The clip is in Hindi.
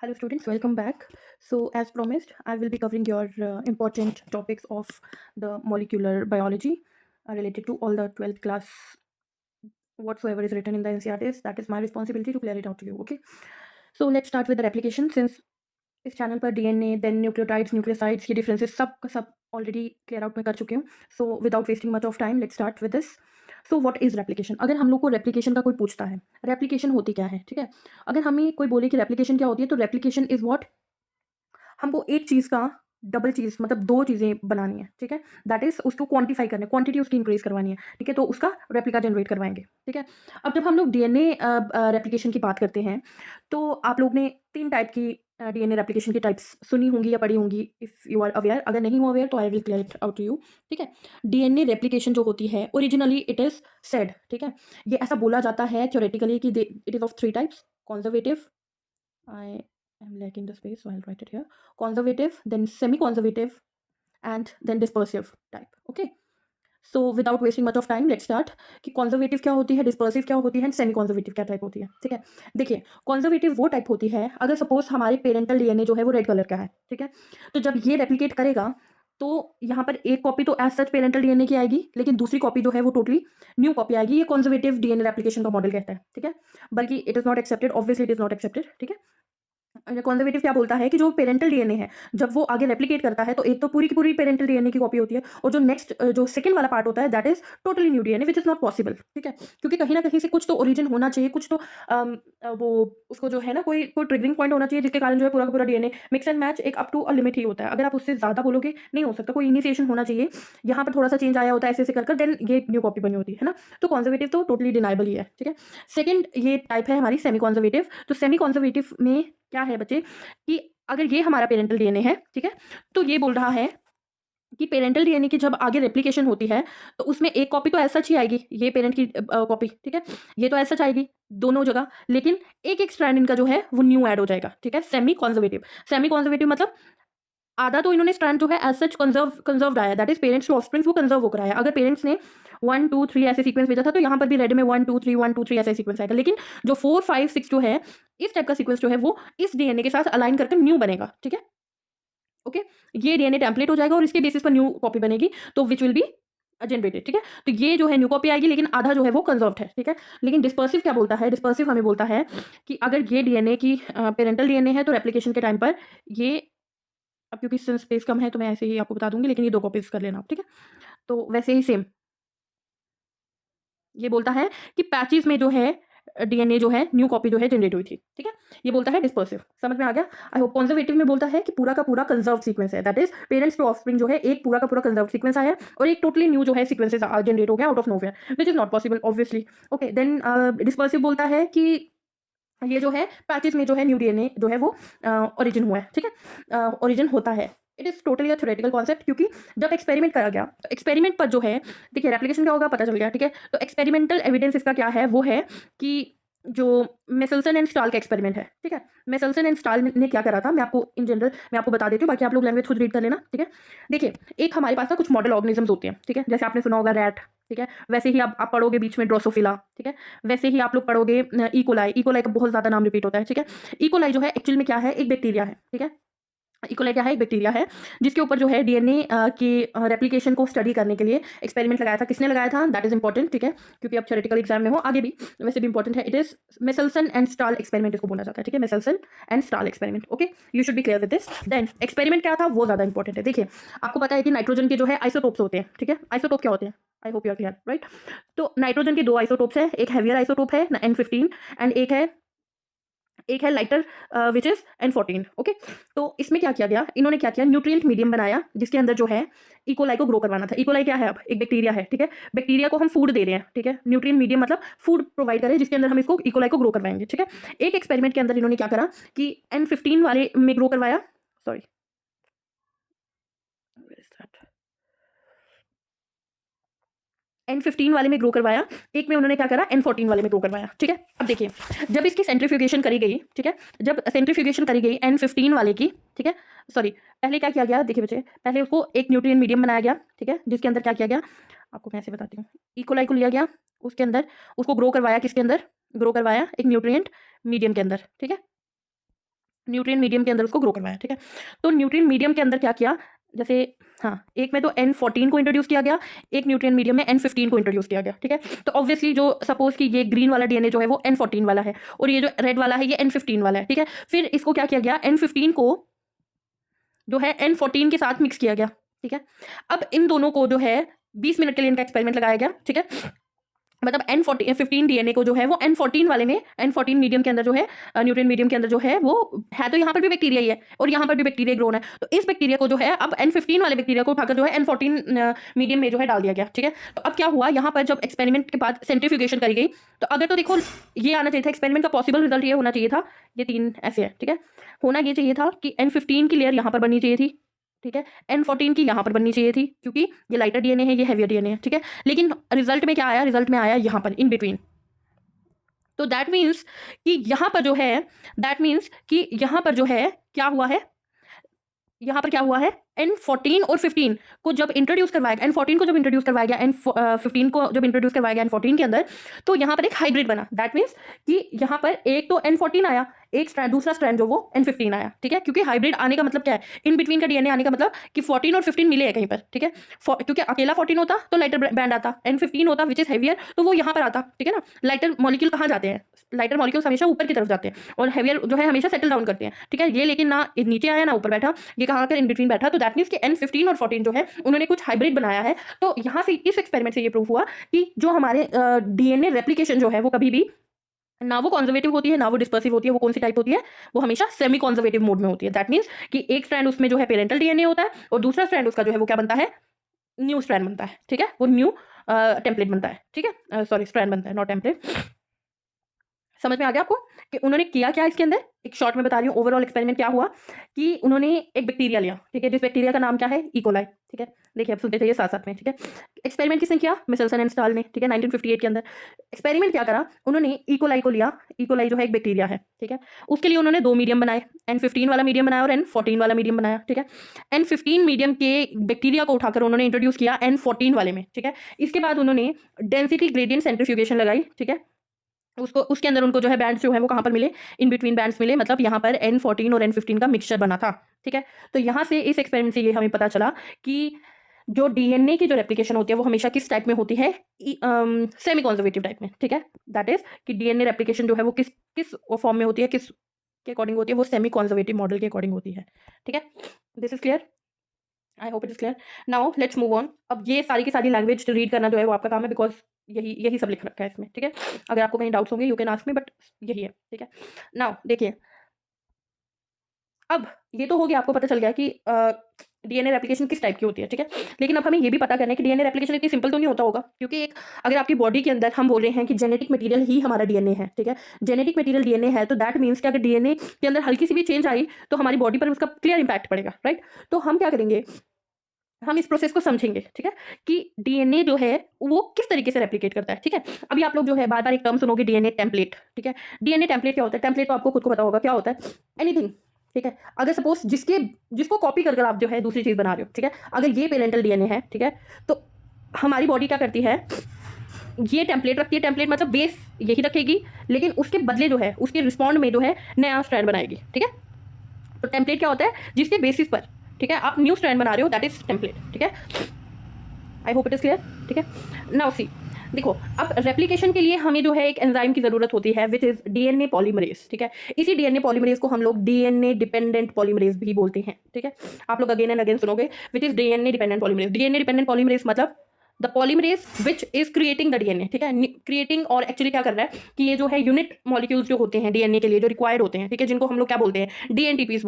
Hello, students. Welcome back. So, as promised, I will be covering your important topics of the molecular biology related to all the 12th class whatsoever is written in the NCRTs. That is my responsibility to clear it out to you. Okay. So, let's start with the replication. Since इस चैनल पर डीएनए देन न्यूक्लियोटाइड्स न्यूक्लियोसाइड्स की डिफरेंसेस सब का सब ऑलरेडी क्लियर आउट मैं कर चुकी हूँ. So without wasting much of time let's start with this. So what is replication. अगर हम लोग को रेप्लिकेशन का कोई पूछता है रेप्लिकेशन होती क्या है, ठीक है. अगर हमें कोई बोले कि रेप्लिकेशन क्या होती है तो रेप्लिकेशन इज व्हाट हमको एक चीज़ का डबल चीज़ मतलब 2 चीज़ें बनानी है, ठीक है? दैट इज़ उसको क्वांटिफ़ाई करना है, क्वांटिटी उसकी इंक्रीज़ करवानी है, ठीक है? तो उसका रेप्लिका जनरेट करवाएँगे, ठीक है? अब जब हम लोग डीएनए रेप्लिकेशन की बात करते हैं, तो आप लोग ने 3 टाइप की डीएनए रेप्लिकेशन की टाइप्स सुनी होंगी या पढ़ी होंगी इफ़ यू आर अवेयर. अगर नहीं हो अवेयर तो I will clear it out to you, ठीक है? डीएनए रेप्लिकेशन जो होती है ओरिजिनली इट इज़ सेड, ठीक है? ये ऐसा बोला जाता है थ्योरेटिकली कि they it is of 3 types. Conservative, I am lacking the space, so I'll write it here. Conservative, then semi-conservative, and then dispersive type. Okay. So without wasting much of time let's start कि कॉन्जर्वेटिव क्या होती है, डिस्पर्सिव क्या होती है एंड सेमी कॉन्जर्वेटिव क्या टाइप होती है, ठीक है. देखिए, कॉन्जर्वेटिव वो टाइप होती है अगर सपोज हमारे पेरेंटल डीएनए जो है वो रेड कलर का है, ठीक है. तो जब ये रेप्लिकेट करेगा तो यहाँ पर एक कॉपी तो एज सच पेरेंटल डीएनए की आएगी, लेकिन दूसरी कॉपी जो है वो टोटली न्यू कॉपी आएगी. ये कॉन्जर्वेटिव डीएनए रेप्लिकेशन का मॉडल कहता है, ठीक है. बल्कि it is not accepted, obviously it is not accepted, ठीक है. कंजर्वेटिव क्या बोलता है कि जो पेरेंटल डीएनए है जब वो आगे रेप्लिकेट करता है तो एक तो पूरी की पूरी पेरेंटल डीएनए की कॉपी होती है और जो नेक्स्ट जो सेकंड वाला पार्ट होता है that is totally new DNA which is not possible, ठीक है. क्योंकि कहीं ना कहीं से कुछ तो ओरिजिन होना चाहिए, कुछ तो वो उसको जो है ना कोई कोई ट्रिगरिंग पॉइंट होना चाहिए जिसके कारण जो है पूरा का पूरा डीएनए मिक्स एंड मैच एक अप टू अ लिमिट ही होता है. अगर आप उससे ज्यादा बोलोगे नहीं हो सकता, कोई इनिशिएशन होना चाहिए. यहाँ पर थोड़ा सा चेंज आया होता है ऐसे ऐसे कर देन ये न्यू कॉपी बनी होती है ना. तो कॉन्जर्वेटिव तो टोटली डिनाइबल ही है, ठीक है. सेकंड ये टाइप है हमारी सेमी कॉन्जर्वेटिव. तो सेमी कॉन्जर्वेटिव में क्या है बच्चे कि अगर ये हमारा पेरेंटल डीएनए है, ठीक है, तो ये बोल रहा है कि पेरेंटल डीएनए की जब आगे रेप्लिकेशन होती है तो उसमें एक कॉपी तो ऐसा ही आएगी, ये पेरेंट की कॉपी, ठीक है. ये तो ऐसा आएगी दोनों जगह, लेकिन एक एक स्ट्रैंड इनका जो है वो न्यू ऐड हो जाएगा, ठीक है. Semi conservative. सेमी कॉन्जर्वेटिव मतलब आधा तो इन्होंने स्ट्रैंड जो है एज सच कंजर्व्ड आया, that is parents to offsprings वो कंजर्व होकर आया. अगर पेरेंट्स ने 1 2 3 ऐसे सीक्वेंस भेजा था तो यहाँ पर भी रेड में 1 2 3 ऐसे सीक्वेंस आएगा. लेकिन जो 4 5 6 जो है इस टाइप का सीक्वेंस जो है वो इस डीएनए के साथ अलाइन करके न्यू बनेगा, ठीक है. ओके. ये डीएनए टेम्पलेट हो जाएगा और इसके बेसिस पर न्यू कॉपी बनेगी तो विच विल बी जनरेटेड, ठीक है. तो ये जो है न्यू कॉपी आएगी लेकिन आधा जो है वो कंजर्व्ड है, ठीक है. लेकिन डिस्पर्सिव क्या बोलता है, डिस्पर्सिव हमें बोलता है कि अगर ये डीएनए की पेरेंटल डीएनए है तो रेप्लिकेशन के टाइम पर ये, अब क्योंकि स्पेस कम है तो मैं ऐसे ही आपको बता दूंगी, लेकिन ये 2 कॉपीज कर लेना आप, ठीक है. तो वैसे ही सेम ये बोलता है कि पैचेस में जो है डीएनए जो है न्यू कॉपी जो है जनरेट हुई थी, ठीक है. ये बोलता है डिस्पर्सिव. समझ में आ गया आई होप. कंजर्वेटिव में बोलता है कि पूरा का पूरा कंजर्व सीक्वेंस है, that is parents to offspring जो है एक पूरा का पूरा कंजर्व सीक्वेंस आया है और एक टोटली न्यू जो है सीक्वेंसेस जनरेट हो गया out of nowhere which is not possible obviously. Okay. Then dispersive बोलता है कि ये जो है पैचेस में जो है न्यू डीएनए जो है वो ओरिजिन हुआ है, ठीक है. ओरिजिन होता है. It is totally a theoretical concept क्योंकि जब एक्सपेरिमेंट करा गया तो एक्सपेरिमेंट पर जो है देखिए रेप्लिकेशन क्या होगा पता चल गया, ठीक है. तो एक्सपेरिमेंटल एविडेंस इसका क्या है वो है कि जो मेसल्सन एंड स्टाल का एक्सपेरिमेंट है, ठीक है. मेसल्सन एंड स्टाल ने क्या करा था मैं आपको इन जनरल मैं आपको बता देती हूँ, बाकी आप लोग लैंग्वेज खुद रीड कर लेना, ठीक है. देखिए, एक हमारे पास ना कुछ मॉडल ऑर्गेनिजम्स होते हैं, ठीक है. जैसे आपने सुना होगा रैट, ठीक है. वैसे ही आप पढ़ोगे बीच में ड्रोसोफिला, ठीक है. वैसे ही आप लोग पढ़ोगे इकोलाई. इकोलाई का बहुत ज्यादा नाम रिपीट होता है, ठीक है. इकोलाई जो है एक्चुअल में क्या है, एक बैक्टीरिया है, ठीक है. इकोलाई क्या है, एक बैक्टीरिया है जिसके ऊपर जो है डीएनए की रेप्लिकेशन को स्टडी करने के लिए एक्सपेरिमेंट लगाया था. किसने लगाया था दैट इज इंपॉर्टेंट, ठीक है, क्योंकि अब थ्योरेटिकल एग्जाम में हो आगे भी वैसे भी इंपॉर्टेंट है. It is Meselson and Stahl experiment इसको बोला जाता है, ठीक है. Meselson and Stahl experiment. Okay, you should be clear with this. Then experiment क्या था वो ज्यादा इंपॉर्टेंट है. देखिए, आपको पता है कि नाइट्रोजन के जो है आइसोटोप्स होते हैं, ठीक है. आइसोटोप क्या होते हैं, I hope you are clear, right. तो नाइट्रोजन के 2 आइसोटोप्स है, एक हैवियर आइसोटोप है N15 एंड एक है lighter which is N14. Okay. तो इसमें क्या किया गया, इन्होंने क्या किया, न्यूट्रिएंट मीडियम बनाया जिसके अंदर जो है इकोलाई को ग्रो करवाना था. इकोलाई क्या है, अब एक बैक्टीरिया है, ठीक है. बैक्टीरिया को हम फूड दे रहे हैं, ठीक है. न्यूट्रिएंट मीडियम मतलब फूड प्रोवाइड करें जिसके अंदर हम इसको इकोलाई को ग्रो करवाएंगे, ठीक है. एक एक्सपेरिमेंट के अंदर इन्होंने क्या करा कि N15 वाले में ग्रो करवाया, सॉरी N15 वाले में ग्रो करवाया, एक में उन्होंने क्या करा N14 वाले में ग्रो करवाया, ठीक है. अब देखिए, जब इसकी सेंट्रीफ्यूगेशन करी गई, ठीक है, जब सेंट्रीफ्यूगेशन करी गई N15 वाले की, ठीक है, सॉरी, पहले क्या किया गया देखिए बच्चे, पहले उसको एक न्यूट्रिएंट मीडियम बनाया गया, ठीक है, जिसके अंदर क्या किया गया आपको मैं ऐसे बताती हूँ. इकोलाई को लिया गया, उसके अंदर उसको ग्रो करवाया, किसके अंदर ग्रो करवाया, एक न्यूट्रिएंट मीडियम के अंदर, ठीक है. न्यूट्रिएंट मीडियम के अंदर उसको ग्रो करवाया, ठीक है। तो न्यूट्रिएंट मीडियम के अंदर क्या किया, जैसे हाँ, एक में तो N14 को इंट्रोड्यूस किया गया, एक न्यूट्रिएंट मीडियम में N15 को इंट्रोड्यूस किया गया, ठीक है। तो ऑब्वियसली जो सपोज कि ये ग्रीन वाला डीएनए जो है वो N14 वाला है और ये जो रेड वाला है ये N15 वाला है, ठीक है। फिर इसको क्या किया गया, N15 को जो है N14 के साथ मिक्स किया गया, ठीक है। अब इन दोनों को जो है 20 मिनट के लिए इनका एक्सपेरिमेंट लगाया गया, ठीक है। मतलब N15 डीएनए को जो है वो N14 वाले में, N14 मीडियम के अंदर जो है, न्यूट्रिएंट मीडियम के अंदर जो है वो है, तो यहाँ पर भी बैक्टीरिया ही है और यहाँ पर भी बैक्टीरिया ग्रोन है। तो इस बैक्टीरिया को जो है अब N15 वाले बैक्टीरिया को उठाकर जो है N14 मीडियम में जो है डाल दिया गया, ठीक है। तो अब क्या हुआ, यहाँ पर जब एक्सपेरिमेंट के बाद सेंट्रीफ्यूगेशन करी गई, तो अगर तो देखो ये आना चाहिए था एक्सपेरिमेंट का पॉसिबल रिजल्ट, ये होना चाहिए था, ये 3 ऐसे है, ठीक है। होना ये चाहिए था कि N15 की लेयर यहाँ पर बननी चाहिए थी, ठीक है। N14 की यहाँ पर बननी चाहिए थी क्योंकि ये लाइटर डीएनए है, ये हैवियर डीएनए है, ठीक है। लेकिन रिजल्ट में क्या आया, रिजल्ट में आया यहाँ पर इन बिटवीन। तो दैट मीन्स कि यहाँ पर जो है, दैट मीन्स कि यहाँ पर जो है क्या हुआ है, यहाँ पर क्या हुआ है, N14 और 15 को जब इंट्रोड्यूस करवाया गया, N14 को जब इंट्रोड्यूस करवाया गया, N15 को जब इंट्रोड्यूस करवाया गया N14 के अंदर, तो यहाँ पर एक हाइब्रिड बना। दैट मीन्स कि यहाँ पर एक तो N14 आया, एक स्ट्रैंड, दूसरा स्ट्रैंड जो वो N15 आया, ठीक है। क्योंकि हाइब्रिड आने का मतलब क्या है, इन बिटवीन का डीएनए आने का मतलब कि 14 और 15 मिले हैं कहीं पर, ठीक है। क्योंकि अकेला 14 होता तो लाइटर बैंड आता, N15 होता विच इज हैवियर तो वो यहाँ पर आता, ठीक है ना। लाइटर मॉलिक्यूल कहाँ जाते हैं, लाइटर मॉलिक्यूल्स हमेशा ऊपर की तरफ जाते हैं और हैवियर जो है हमेशा सेटल डाउन करते हैं, ठीक है। ये लेकिन ना नीचे आया ना ऊपर बैठा, ये कहाँ आकर इन बिटवीन बैठा। तो दैट मीन्स कि N15 और 14 जो है उन्होंने कुछ हाइब्रिड बनाया है। तो यहाँ से इस एक्सपेरिमेंट से ये प्रूव हुआ कि जो हमारे डीएनए रेप्लिकेशन जो है वो कभी भी ना वो कंजर्वेटिव होती है ना वो डिस्पर्सिव होती है। वो कौन सी टाइप होती है, वो हमेशा सेमी कंजर्वेटिव मोड में होती है। दैट मीन्स कि एक स्ट्रैंड उसमें जो है पेरेंटल डीएनए होता है और दूसरा स्ट्रैंड उसका जो है वो क्या बनता है, न्यू स्ट्रैंड बनता है, ठीक है। वो न्यू टेम्पलेट बनता है, ठीक है, सॉरी स्ट्रैंड बनता है, नॉट टेम्पलेट। समझ में आ गया आपको कि उन्होंने किया क्या इसके अंदर, एक शॉर्ट में बता रही हूँ। ओवरऑल एक्सपेरिमेंट क्या हुआ कि उन्होंने एक बैक्टीरिया लिया, ठीक है, जिस बैक्टीरिया का नाम क्या है, इकोलाई, ठीक है। देखिए आप सुनते जाइए साथ साथ में, ठीक है। एक्सपेरिमेंट किसने किया, मिचेल्सन एंड स्टाल ने, ठीक है, 1958 के अंदर। एक्सपेरिमेंट क्या करा उन्होंने, इकोलाई को लिया, इकोलाई जो है एक बैक्टीरिया है, ठीक है। उसके लिए उन्होंने 2 मीडियम बनाए, N15 वाला मीडियम बनाया और N14 वाला मीडियम बनाया, ठीक है। N15 मीडियम के बैक्टीरिया को उठाकर उन्होंने इंट्रोड्यूस किया N14 वाले में, ठीक है। इसके बाद उन्होंने डेंसिटी ग्रेडियंट सेंट्रीफ्यूगेशन लगाई, ठीक है। उसको उसके अंदर उनको जो है बैंड्स जो है वो कहाँ पर मिले, इन बिटवीन बैंड्स मिले, मतलब यहाँ पर N14 और N15 का मिक्सचर बना था, ठीक है। तो यहाँ से इस एक्सपेरिमेंट से ये हमें पता चला कि जो डीएनए की जो रेप्लिकेशन होती है वो हमेशा किस टाइप में होती है, सेमी कंजर्वेटिव टाइप में, ठीक है। दैट इज कि डीएनए रेप्लिकेशन जो है वो किस किस फॉर्म में होती है, किस के अकॉर्डिंग होती है, वो सेमी कंजर्वेटिव मॉडल के अकॉर्डिंग होती है, ठीक है। This is clear, I hope it is clear. Now let's move on. अब ये सारी की सारी लैंग्वेज रीड करना जो है वो आपका काम है, बिकॉज यही यही सब लिख रखा है इसमें, ठीक है। अगर आपको कहीं डाउट्स होंगे you can ask me, but यही है, ठीक है। नाउ देखिए, अब ये तो हो गया, आपको पता चल गया कि डीएनए रेप्लिकेशन किस टाइप की होती है, ठीक है। लेकिन अब हमें ये भी पता करना है कि डीएनए रेप्लिकेशन इतनी सिंपल तो नहीं होता होगा, क्योंकि एक अगर आपकी बॉडी के अंदर हम बोल रहे हैं कि जेनेटिक मटेरियल ही हमारा डीएनए है, ठीक है, जेनेटिक मटेरियल डीएनए है, तो दैट मीन्स कि अगर डीएनए के अंदर हल्की सी भी चेंज आई तो हमारी बॉडी पर उसका क्लियर इंपैक्ट पड़ेगा, राइट। तो हम क्या करेंगे, हम इस प्रोसेस को समझेंगे, ठीक है, कि डीएनए जो है वो किस तरीके से रेप्लिकेट करता है, ठीक है। अभी आप लोग जो है बार बार एक टर्म सुनोगे, डीएनए टेम्पलेट, ठीक है। डीएनए टेम्पलेट क्या होता है, टेम्पलेट तो आपको खुद को पता होगा क्या होता है, एनीथिंग, ठीक है। अगर सपोज जिसको कॉपी कर आप जो है दूसरी चीज बना रहे हो, ठीक है। अगर ये पेरेंटल डीएनए है, ठीक है, तो हमारी बॉडी क्या करती है, ये टेम्पलेट रखती है, टेम्पलेट मतलब बेस यही रखेगी, लेकिन उसके बदले जो है उसके रिस्पॉन्ड में जो है नया स्ट्रैंड बनाएगी, ठीक है। तो टेम्पलेट क्या होता है, जिसके बेसिस पर, ठीक है, आप न्यू स्ट्रैंड बना रहे हो, दैट इज टेम्पलेट, ठीक है। I hope it is clear, ठीक है। नाउ सी, देखो अब रेप्लिकेशन के लिए हमें जो है एक एंजाइम की जरूरत होती है विच इज डीएनए पॉलीमरेज, ठीक है। इसी डीएनए पॉलीमरेज को हम लोग डीएनए डिपेंडेंट पॉलीमरेज भी बोलते हैं, ठीक है। आप लोग अगेन एंड अगेन सुनोगे which is DNA dependent polymerase. DNA dependent polymerase मतलब the polymerase which is creating the DNA, ठीक है। क्रिएटिंग और एक्चुअली क्या कर रहा है कि ये जो है यूनिट मॉलिक्यूल्स जो होते हैं डीएनए के लिए जो रिक्वायर्ड होते हैं, ठीक है, जिनको हम लोग क्या बोलते हैं, डीएनटीपीस